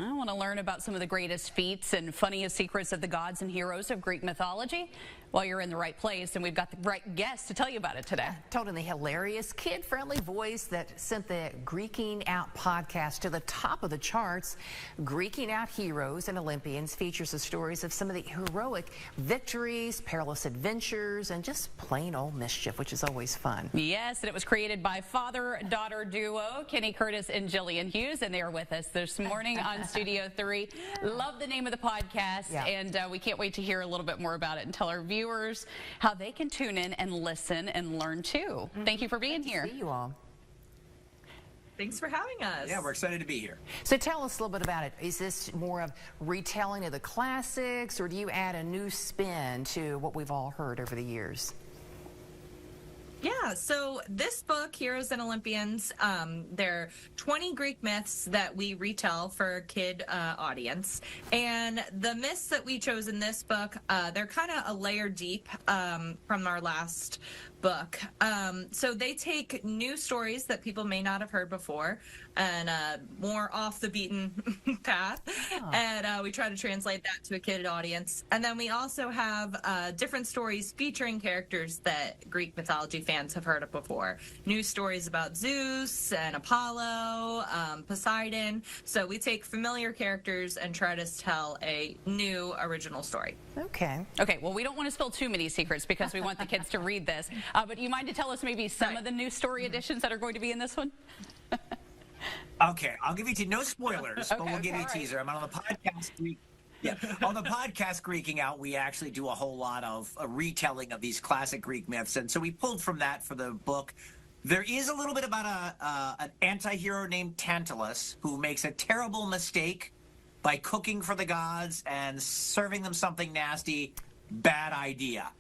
I want to learn about some of the greatest feats and funniest secrets of the gods and heroes of Greek mythology. Well, you're in the right place, and we've got the right guest to tell you about it today. Told in the hilarious, kid-friendly voice that sent the Greeking Out podcast to the top of the charts. Greeking Out Heroes and Olympians features the stories of some of the heroic victories, perilous adventures, and just plain old mischief, which is always fun. Yes, and it was created by father-daughter duo Kenny Curtis and Jillian Hughes, and they are with us this morning on Studio 3. Love the name of the podcast, and we can't wait to hear a little bit more about it and tell our viewers how they can tune in and listen and learn too. Thank you for being here. See you all. Thanks for having us. Yeah, we're excited to be here. So tell us a little bit about it. Is this more of retelling of the classics, or do you add a new spin to what we've all heard over the years? Yeah, so this book, Heroes and Olympians, there are 20 Greek myths that we retell for a kid audience. And the myths that we chose in this book, they're kind of a layer deep from our last book. So they take new stories that people may not have heard before and more off the beaten path. Oh. And we try to translate that to a kid audience. And then we also have different stories featuring characters that Greek mythology fans have heard of before. New stories about Zeus and Apollo, Poseidon. So we take familiar characters and try to tell a new original story. Okay. Okay, well, we don't want to spill too many secrets because we want the kids to read this. But you mind to tell us maybe some of the new story additions that are going to be in this one? Okay, I'll give you no spoilers, but we'll give you a teaser. I'm on the podcast. On the podcast Greeking Out, we actually do a whole lot of a retelling of these classic Greek myths, and so we pulled from that for the book. There is a little bit about an anti-hero named Tantalus who makes a terrible mistake by cooking for the gods and serving them something nasty. Bad idea.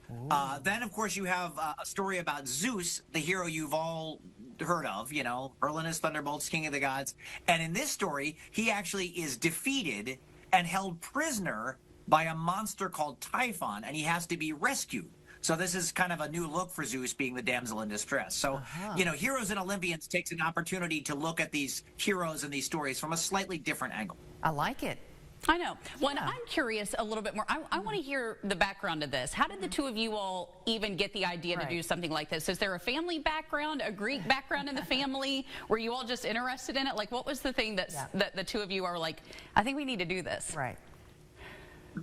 Then, of course, you have a story about Zeus, the hero you've all heard of, you know, hurling his thunderbolts, king of the gods. And in this story, he actually is defeated and held prisoner by a monster called Typhon, and he has to be rescued. So this is kind of a new look for Zeus being the damsel in distress. So, you know, Heroes and Olympians takes an opportunity to look at these heroes and these stories from a slightly different angle. I like it. I know. Well, I'm curious a little bit more. I want to hear the background of this. How did the two of you all even get the idea to do something like this? Is there a family background, a Greek background in the family? Were you all just interested in it? Like, what was the thing that the two of you are like, I think we need to do this? Right.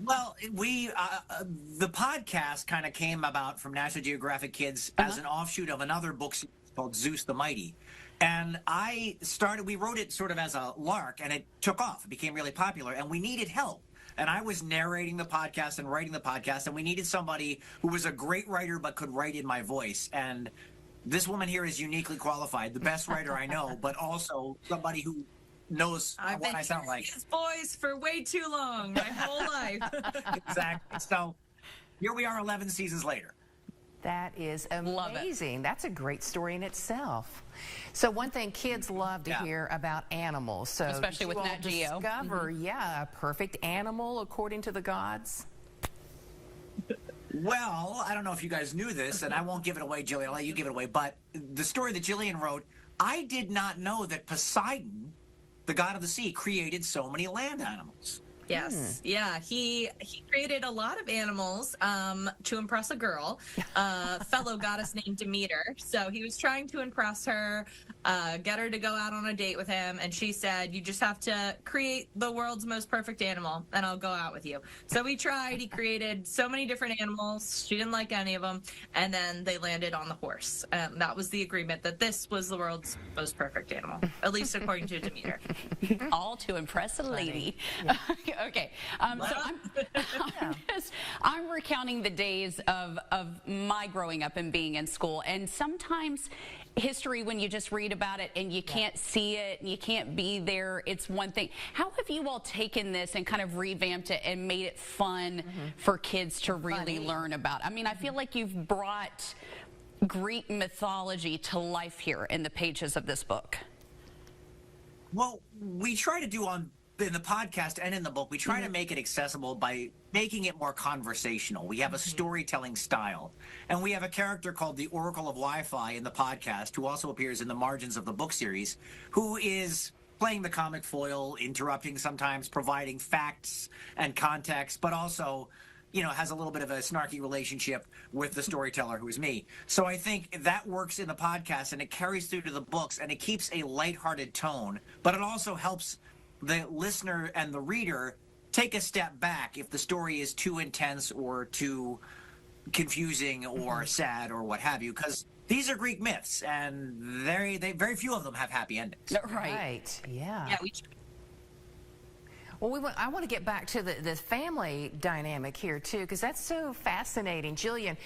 Well, the podcast kind of came about from National Geographic Kids as an offshoot of another book called Zeus the Mighty. And we wrote it sort of as a lark, and it took off. It became really popular, and we needed help. And I was narrating the podcast and writing the podcast, and we needed somebody who was a great writer but could write in my voice. And this woman here is uniquely qualified, the best writer I know, but also somebody who knows what I sound like. His voice for way too long, my whole life. Exactly. So here we are 11 seasons later. That is amazing. That's a great story in itself. So one thing kids love to hear about animals. So especially with Nat Geo. Discover, a perfect animal according to the gods. Well, I don't know if you guys knew this, and I won't give it away, Jillian. I'll let you give it away. But the story that Jillian wrote, I did not know that Poseidon, the god of the sea, created so many land animals. Yes. Yeah. He created a lot of animals to impress a girl, fellow goddess named Demeter. So he was trying to impress her, get her to go out on a date with him. And she said, you just have to create the world's most perfect animal and I'll go out with you. So he tried. He created so many different animals. She didn't like any of them. And then they landed on the horse. That was the agreement that this was the world's most perfect animal, at least according to Demeter. All to impress a lady. Okay, so I'm recounting the days of my growing up and being in school, and sometimes history, when you just read about it and you can't see it and you can't be there, it's one thing. How have you all taken this and kind of revamped it and made it fun for kids to really learn about? I mean, I feel like you've brought Greek mythology to life here in the pages of this book. Well, we try to do in the podcast and in the book, we try to make it accessible by making it more conversational. We have a storytelling style. And we have a character called the Oracle of Wi-Fi in the podcast, who also appears in the margins of the book series, who is playing the comic foil, interrupting sometimes, providing facts and context, but also, has a little bit of a snarky relationship with the storyteller, who is me. So I think that works in the podcast, and it carries through to the books, and it keeps a lighthearted tone, but it also helps the listener and the reader take a step back if the story is too intense or too confusing or sad or what have you, because these are Greek myths, and very few of them have happy endings. Right. Yeah. Yeah, Well, I want to get back to the family dynamic here, too, because that's so fascinating. Jillian,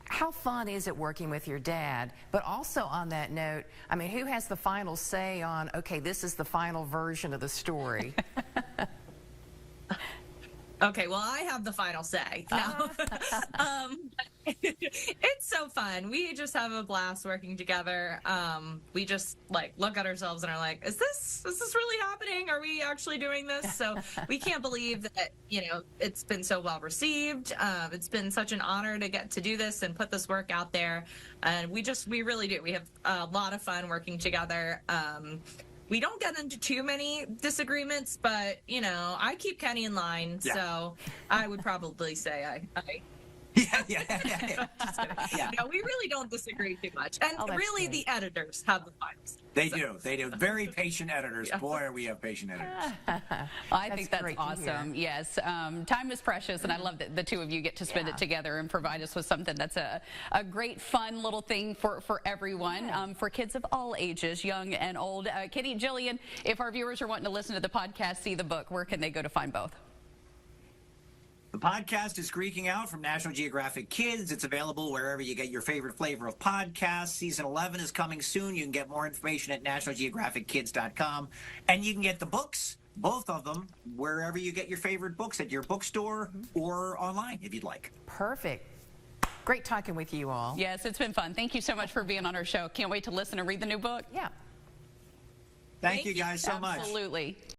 how fun is it working with your dad? But also on that note, I mean, who has the final say on, okay, this is the final version of the story? Okay, well, I have the final say. No. It's so fun. We just have a blast working together. We just look at ourselves and are like, is this really happening? Are we actually doing this? So we can't believe that, it's been so well received. It's been such an honor to get to do this and put this work out there. And we really do. We have a lot of fun working together. We don't get into too many disagreements, but, I keep Kenny in line, so I would probably say I Yeah. No, we really don't disagree too much. And really, the editors have the final say. They do. Very patient editors. Boy, are we have patient editors. I think that's awesome. Yes. Time is precious, and I love that the two of you get to spend it together and provide us with something that's a great, fun little thing for everyone, for kids of all ages, young and old. Kitty, Jillian, if our viewers are wanting to listen to the podcast, see the book, where can they go to find both? The podcast is Greeking Out from National Geographic Kids. It's available wherever you get your favorite flavor of podcasts. Season 11 is coming soon. You can get more information at nationalgeographickids.com. And you can get the books, both of them, wherever you get your favorite books, at your bookstore or online, if you'd like. Perfect. Great talking with you all. Yes, it's been fun. Thank you so much for being on our show. Can't wait to listen and read the new book. Yeah. Thank you guys so much. Absolutely.